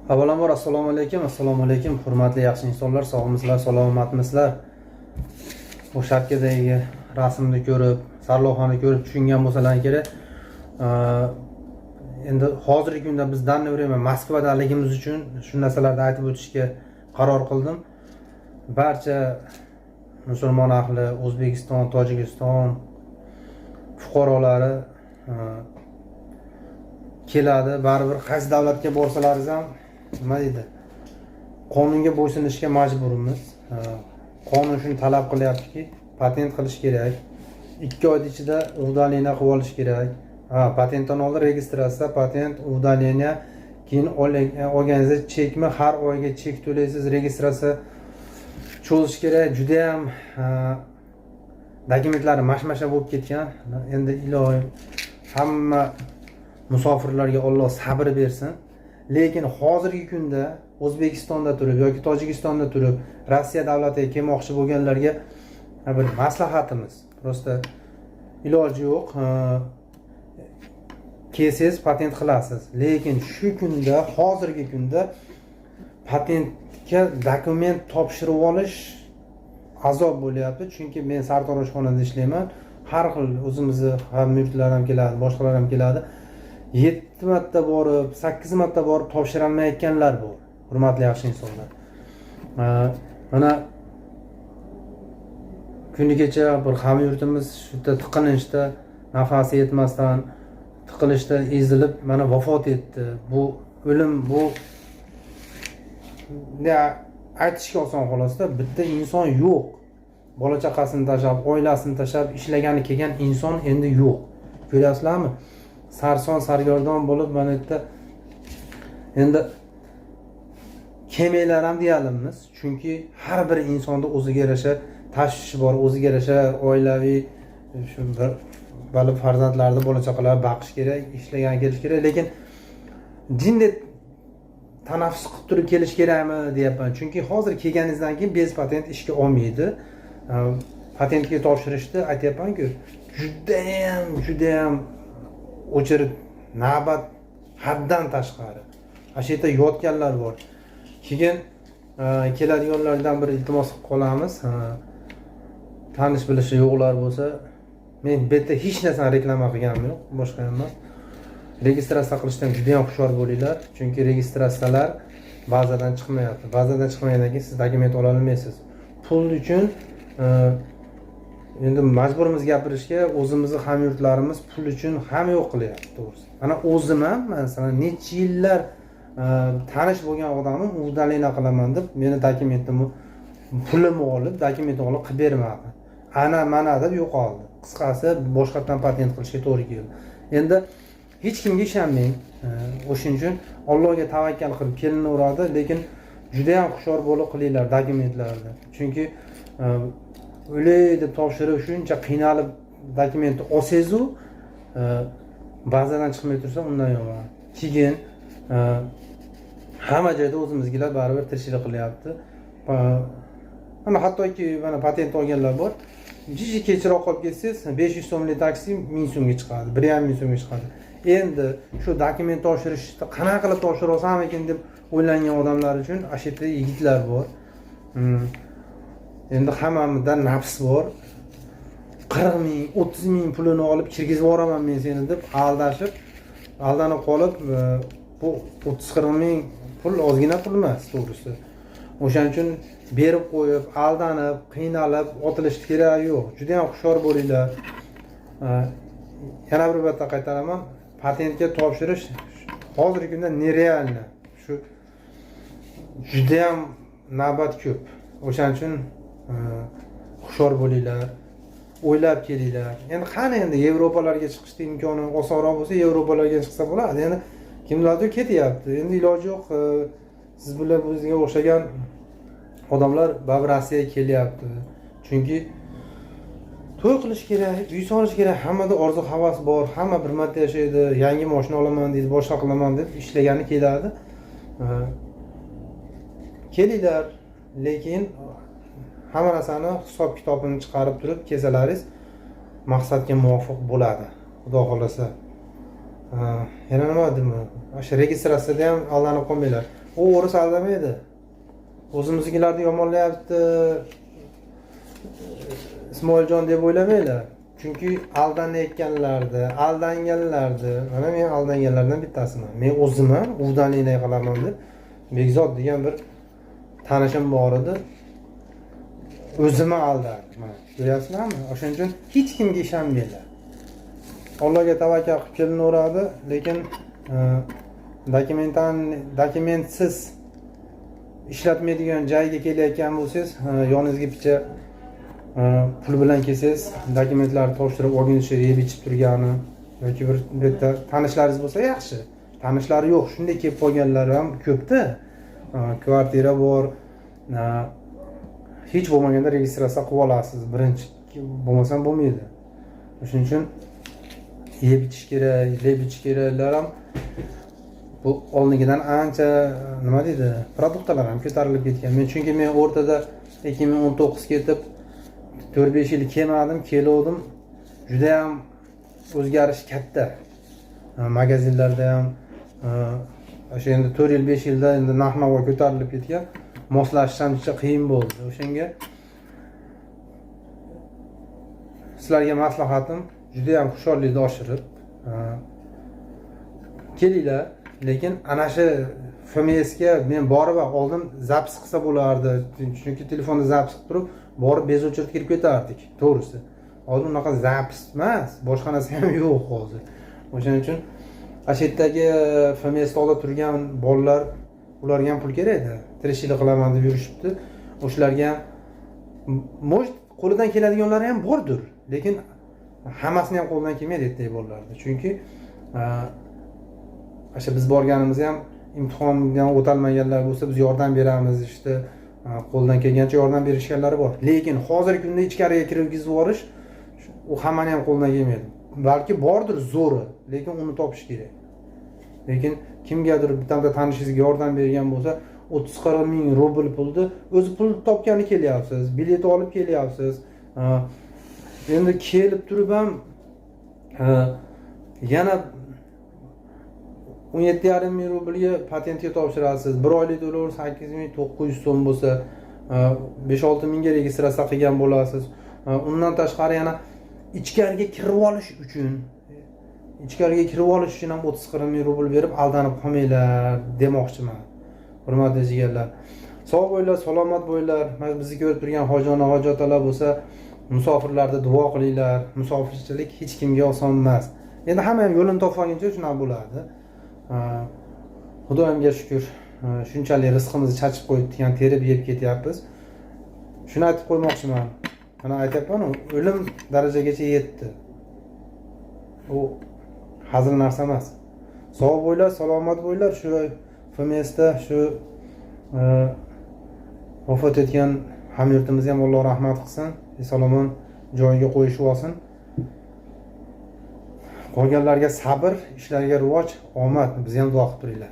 Avvalambor assalomu alaykum, hurmatli yaxshi insonlar, sog'misizlar, salomatmisizlar? Bu sharkadagi rasmni ko'rib, sarlavhani ko'rib tushungan bo'lsalar kerak. Endi hozirgi kunda biz danni время Moskvadaligimiz uchun shu narsalarni aytib o'tishga qaror qildim. Barcha musulmon ahli, O'zbekiston, Tojikiston fuqarolari keladi. Baribir qaysi davlatga borsalaringiz ham nima deydi? Qonunga bo'ysunishga majburmiz. Qonun shuni talab qilyaptiki, patent qilish kerak. 2 oy ichida udaleniya qilib olish kerak. Patentdan oldin registratsiya, patent, udaleniya, keyin olganingizda chekmi, har oyga chek to'laysiz, registratsiya cho'zish kerak. Juda ham dokumentlari mashmasha bo'lib ketgan. Endi iloyim hamma musofirlarga Alloh sabr bersin. Lekin hozirgi kunda O'zbekistonda turib yoki Tojikistonda turib Rossiya davlatiga kelmoqchi bo'lganlarga bir maslahatimiz. Prosta iloji yo'q. Kelsangiz patent qilasiz. Lekin shu kunda, hozirgi kunda patentga dokument topshirib olish azob bo'lyapti. Chunki men sartaroshxonada ishlayman. Har xil o'zimizni hamyurtlar ham keladi, boshqalar ham keladi. 7 marta borib, 8 marta borib topshirolmayotganlar bor. Hurmatli yaxshi insonlar. Mana kunigacha bir hamyurtimiz shu yerda tiqilinchda, nafasi yetmasdan tiqilishda ezilib mana vafot etdi. Bu o'lim, bu aytishga oson xolosda, bitta inson yo'q. Bola chaqasini tashlab, oilasini tashlab ishlagani kelgan inson endi yo'q. Ko'ryapsizlarmi? Sarson sargardon bo'lib mana yerda endi kemaylar ham deyalimiz. Chunki har bir insonda o'ziga yarasha tashvishi bor, o'ziga yarasha oilaviy shu bir farzandlarni, bola chaqalarni baqish kerak, ishlagani kelish kerak, lekin jindek tanaffus qilib turib kelish kerakmi deyapman. Chunki hozir kelganingizdan keyin bez patent ishga olmaydi. Patentga topshirishni aytayapman-ku, juda ham o'chirib navbat haddan tashqari. Shu yerda yotganlar bor. Keyin keladiganlardan bir iltimos qilib qolamiz. Tanish bilishi yo'qlar bo'lsa, men bu yerda hech narsani reklama qilganim yo'q, boshqa emas. Registratsiya qilishdan juda ham hushyor bo'linglar, chunki registratsiyalar bazadan chiqmayapti. Bazadan chiqmagandan keyin siz dokument ola olmaysiz. Pul uchun endi majburmiz gapirishga, o'zimizni hamyurtlarimiz pul uchun ham yo'q qilyapti, to'g'risi. Mana o'zim ham masalan necha yillar tanish bo'lgan odamim udaleniya qilaman deb meni dokumentimni pulimni olib, dokumentni olib qilib bermadi. Ana mana deb yo'qoldi. Qisqasi boshqatdan patent qilishga to'g'ri keldi. Endi hech kimga ishonmang. O'shuning uchun Allohga tavakkal qilib kelinaveradi, lekin juda ham hushyor bo'lib qilinglar dokumentlarda. Chunki o'lay deb topshirib shuncha qiynalib dokumentni olsangiz-u, bazadan chiqmay tursa undan yomon. Keyin hamma joyda o'zimizgilar baribir tirishchilik qilyapti. Mana hattoki mana patent olganlar bor. Jiji kechroq olib kelsangiz 500 so'mlik taksi 1000 so'mga chiqadi, 1,5 so'mga chiqadi. Endi shu dokument topshirishni qanaqa qilib topshira olsam ekan deb o'ylangan odamlar uchun ashita yigitlar bor. Endi hammamizda nafs bor. 40 ming, 30 ming pulini olib kirgizib yuboraman men seni deb aldanib qolib, bu 30-40 ming pul ozgina pul emas, to'g'risi. O'shaning uchun berib qo'yib, aldanib, qiynalib, otilish kerak yo'q. Juda ham hushyor bo'linglar. Yana bir marta qaytaraman, patentga topshirish hozirgi kunda nerealni. Shu juda ham navbat ko'p. O'shaning uchun hushyor bo'linglar, o'ylab kelinglar. Endi qani endi Yevropalarga chiqishning imkoni osonroq bo'lsa, Yevropalarga chiqsa bo'ladi. Endi kimlardir ketyapti. Endi iloji yo'q. Siz bilan o'zingizga o'xshagan odamlar baribir Rossiyaga kelyapti. Chunki to'y qilish kerak, uy solish kerak, hammada orzu havas bor, hamma bir marta yashaydi, yangi mashina olaman deydi, boshqa qilaman deb ishlagani keladi. Kelinglar, lekin hamma narsani hisob kitobini chiqarib turib kelsalaringiz maqsadga muvofiq bo'ladi, xudo xolasa. Yana nima dedim? O'sha registratsiyada ham aldanib qolmanglar. u o'ris aldamaydi. O'zimiznikilarni yomonlayapti Ismoiljon deb o'ylamanglar. Chunki aldanganlardi. Mana men aldanganlardan bittasiman. Men o'zim ham uvdanlikni qilaman deb Bekzod degan bir tanishim bor edi. O'zimni aldardim. Mana ko'ryapsizlarmi? O'shaning uchun hech kimga ishonmanglar. Allohga tavakkal qilib kelinaveradi, lekin dokumentsiz ishlatmaydigan joyga kelayotgan bo'lsangiz, yoningizga picha pul bilan kelsangiz, dokumentlarni topshirib olguncha yeb ichib turgani yoki bir bitta tanishlaringiz bo'lsa yaxshi. Tanishlari yo'q, shunday kelib qolganlar ham ko'pda. Kvartira bor, hech bo'lmaganda registratsiya qilib olasiz. Birinchi bo'lmasam bo'lmaydi. Shuning uchun yeb ichish keraklar ham bu oldingidan ancha nima deydi, produktlar ham ko'tarilib ketgan. Chunki men o'rtada 2019 ketib 4-5 yil kelmadim, keldim. Juda ham o'zgarish katta. Magazinlarda ham o'sha endi 4 yil 5 yilda endi narx-navo ko'tarilib ketgan. Moslashish ham juda qiyin bo'ldi. O'shanga sizlarga maslahatim, juda ham xushorlikni oshirib kelinglar. Lekin ana shu FMSga men borib oldin zapis qilsa bo'lardi. Chunki telefonda zapis qilib turib, borib bez o'chirib kirib ketardik, to'g'risi. Hozir unaqa zapis emas, boshqa narsa ham yo'q hozir. O'shaning uchun ashitdagi FMSda olib turgan bolalar, ularga ham pul kerak-da. Tirishchilik qilaman deb yurishibdi. O'shalarga ham mo'j qo'lidan keladiganlari ham bordir, lekin hammasini ham qo'ldan kelmaydi deb bolalarda. Chunki o'sha biz borganimizda ham imtihondan o'talmaganlar bo'lsa biz yordam beramiz, işte qo'ldan kelgancha yordam berishganlari bor. Lekin hozirgi kunda ichkariga kirgizib yuborish u hammani ham qo'ldan kelmaydi. Balki bordir zo'ri, lekin uni topish kerak. Lekin kimgadir bitta tanishingizga yordam bergan bo'lsa 30-40 ming rubl pulni o'zi pul topgani kelyapsiz, bilet olib kelyapsiz. Endi kelib turib ham yana 17,5 ming rublga patentga topshirasiz. 1 oylik to'lov 8,900 so'm bo'lsa, 5-6 mingga registratsiya qilgan bo'lasiz. Undan tashqari yana ichkariga kirib olish uchun ham 30-40 ming rubl berib aldanib qolmanglar demoqchiman. Hurmatli jigarlar. Sog' bo'linglar, salomat bo'linglar. Mana bizni ko'rib turgan hojona, hojotalar bo'lsa, musofirlarga duo qilinglar. Musofirchilik hech kimga oson emas. Endi hamma ham yo'lini topmaguncha shunaqa bo'ladi. Xudoyimga shukr, shunchalik rizqimizni chachib qo'yibdi, ham terib yeb ketyapmiz. Shuni aytib qo'ymoqchiman. Mana aytayapman, o'lim darajagacha yetdi. U hazil narsa emas. Sog' bo'linglar, salomat bo'linglar. Shu FMSda shu vafot etgan hamyurtimizga ham Alloh rahmat qilsin, eson-omon joyiga qo'yishib olsin. Qolganlarga sabr, ishlarga rivoj, omad. Biz ham duo qilib turinglar.